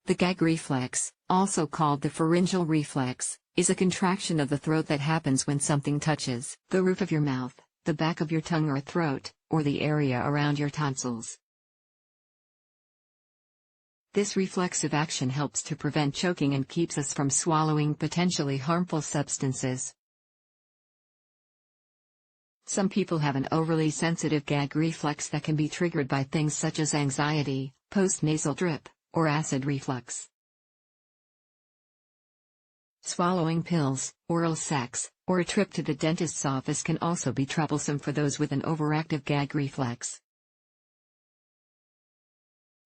The gag reflex, also called the pharyngeal reflex, is a contraction of the throat that happens when something touches the roof of your mouth, the back of your tongue or throat, or the area around your tonsils. This reflexive action helps to prevent choking and keeps us from swallowing potentially harmful substances. Some people have an overly sensitive gag reflex that can be triggered by things such as anxiety, postnasal drip, or acid reflux. Swallowing pills, oral sex, or a trip to the dentist's office can also be troublesome for those with an overactive gag reflex.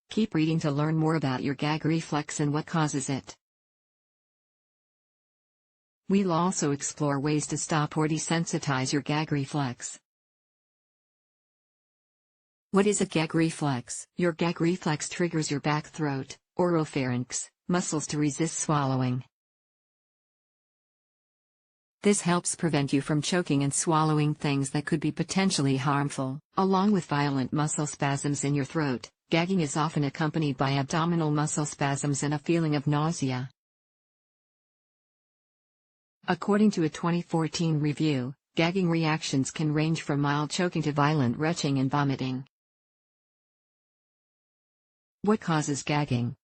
Keep reading to learn more about your gag reflex and what causes it. We'll also explore ways to stop or desensitize your gag reflex. What is a gag reflex? Your gag reflex triggers your back throat, oropharynx, muscles to resist swallowing. This helps prevent you from choking and swallowing things that could be potentially harmful. Along with violent muscle spasms in your throat, gagging is often accompanied by abdominal muscle spasms and a feeling of nausea. According to a 2014 review, gagging reactions can range from mild choking to violent retching and vomiting. What causes gagging?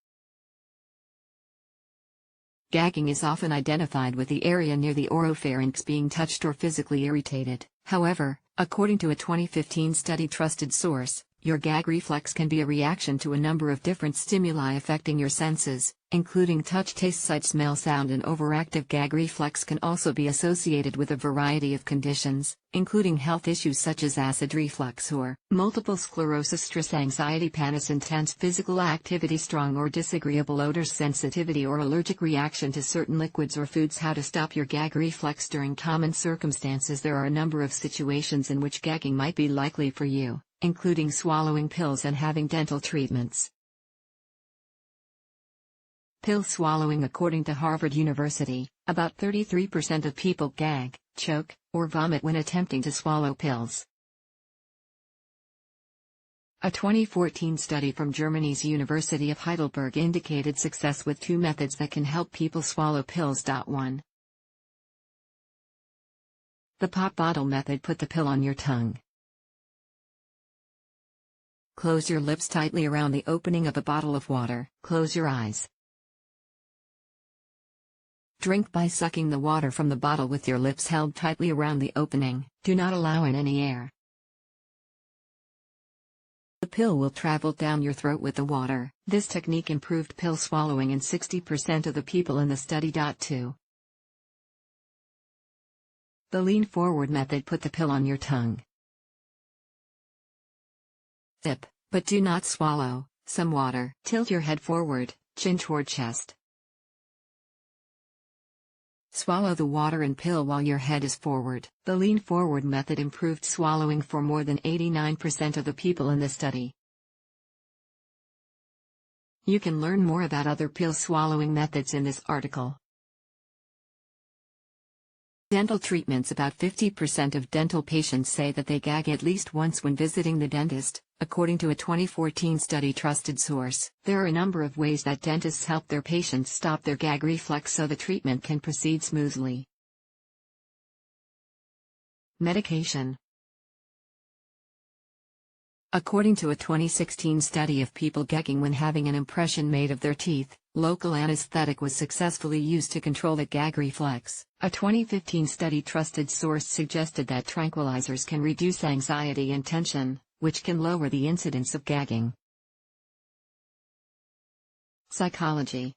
Gagging is often identified with the area near the oropharynx being touched or physically irritated. However, according to a 2015 study trusted source, your gag reflex can be a reaction to a number of different stimuli affecting your senses, including touch, taste, sight, smell, sound, and overactive gag reflex can also be associated with a variety of conditions, including health issues such as acid reflux or multiple sclerosis, stress, anxiety, panic, intense physical activity, strong or disagreeable odors, sensitivity or allergic reaction to certain liquids or foods. How to stop your gag reflex during common circumstances? There are a number of situations in which gagging might be likely for you, including swallowing pills and having dental treatments. Pill swallowing. According to Harvard University, about 33% of people gag, choke, or vomit when attempting to swallow pills. A 2014 study from Germany's University of Heidelberg indicated success with two methods that can help people swallow pills. 1. The pop bottle method. Put the pill on your tongue. Close your lips tightly around the opening of a bottle of water. Close your eyes. Drink by sucking the water from the bottle with your lips held tightly around the opening. Do not allow in any air. The pill will travel down your throat with the water. This technique improved pill swallowing in 60% of the people in the study. 2. The lean forward method. Put the pill on your tongue. Sip, but do not swallow, some water. Tilt your head forward, chin toward chest. Swallow the water and pill while your head is forward. The lean forward method improved swallowing for more than 89% of the people in the study. You can learn more about other pill swallowing methods in this article. Dental treatments. About 50% of dental patients say that they gag at least once when visiting the dentist, according to a 2014 study trusted source. There are a number of ways that dentists help their patients stop their gag reflex so the treatment can proceed smoothly. Medication. According to a 2016 study of people gagging when having an impression made of their teeth, local anesthetic was successfully used to control the gag reflex. A 2015 study trusted source suggested that tranquilizers can reduce anxiety and tension, which can lower the incidence of gagging. Psychology.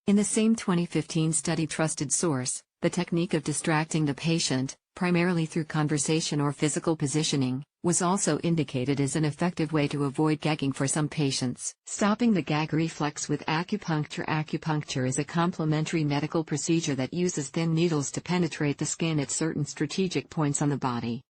In the same 2015 study trusted source, the technique of distracting the patient, primarily through conversation or physical positioning, was also indicated as an effective way to avoid gagging for some patients. Stopping the gag reflex with acupuncture. Acupuncture is a complementary medical procedure that uses thin needles to penetrate the skin at certain strategic points on the body.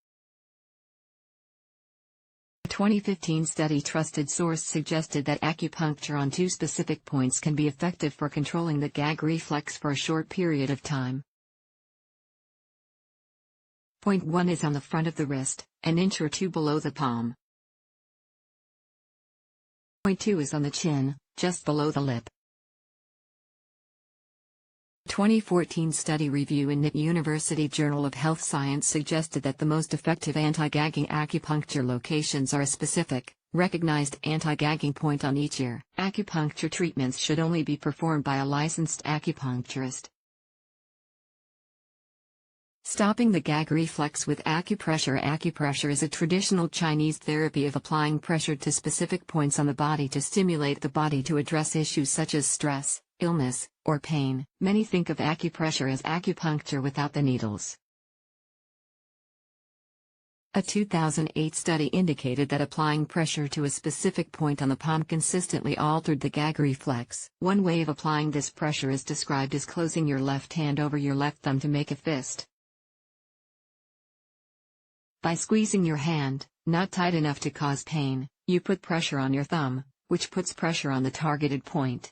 A 2015 study trusted source suggested that acupuncture on two specific points can be effective for controlling the gag reflex for a short period of time. Point 1 is on the front of the wrist, an inch or two below the palm. Point 2 is on the chin, just below the lip. 2014 study review in NIT University Journal of Health Science suggested that the most effective anti-gagging acupuncture locations are a specific, recognized anti-gagging point on each ear. Acupuncture treatments should only be performed by a licensed acupuncturist. Stopping the gag reflex with acupressure. Acupressure is a traditional Chinese therapy of applying pressure to specific points on the body to stimulate the body to address issues such as stress, illness, or pain. Many think of acupressure as acupuncture without the needles. A 2008 study indicated that applying pressure to a specific point on the palm consistently altered the gag reflex. One way of applying this pressure is described as closing your left hand over your left thumb to make a fist. By squeezing your hand, not tight enough to cause pain, you put pressure on your thumb, which puts pressure on the targeted point.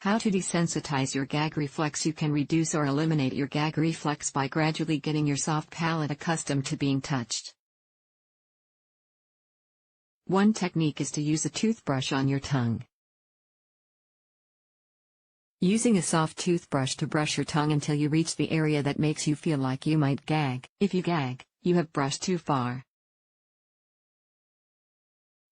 How to desensitize your gag reflex. You can reduce or eliminate your gag reflex by gradually getting your soft palate accustomed to being touched. One technique is to use a toothbrush on your tongue. Using a soft toothbrush to brush your tongue until you reach the area that makes you feel like you might gag. If you gag, you have brushed too far.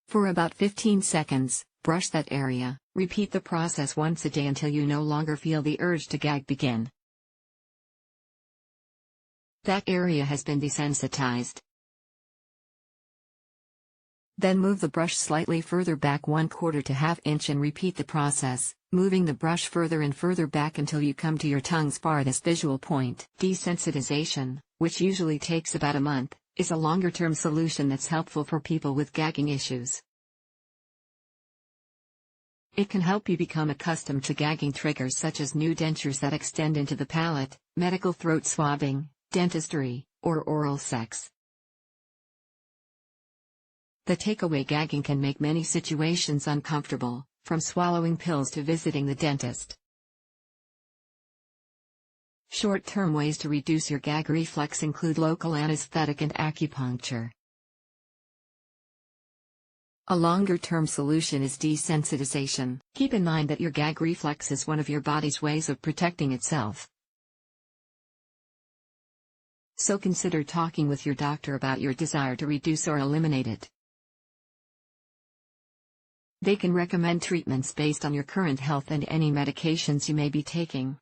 For about 15 seconds, brush that area. Repeat the process once a day until you no longer feel the urge to gag begin. That area has been desensitized. Then move the brush slightly further back 1/4 to 1/2 inch and repeat the process, moving the brush further and further back until you come to your tongue's farthest visual point. Desensitization, which usually takes about a month, is a longer-term solution that's helpful for people with gagging issues. It can help you become accustomed to gagging triggers such as new dentures that extend into the palate, medical throat swabbing, dentistry, or oral sex. The takeaway: gagging can make many situations uncomfortable, from swallowing pills to visiting the dentist. Short-term ways to reduce your gag reflex include local anesthetic and acupuncture. A longer-term solution is desensitization. Keep in mind that your gag reflex is one of your body's ways of protecting itself. So consider talking with your doctor about your desire to reduce or eliminate it. They can recommend treatments based on your current health and any medications you may be taking.